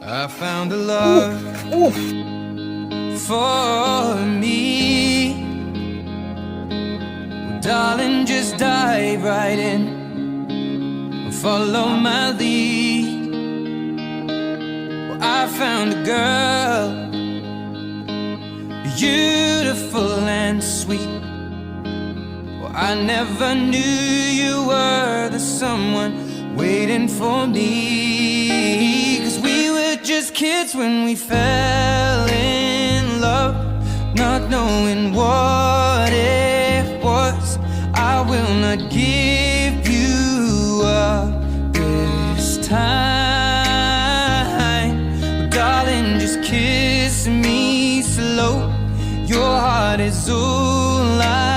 I found a love for me. Well, darling, just dive right in, follow my lead. Well, I found a girl, beautiful and sweet. Well, I never knew you were the someone waiting for me. 'Cause we were just kids when we fell in love, not knowing what it was. I will not give you up this time. Darling, just kiss me slow. Your heart is all I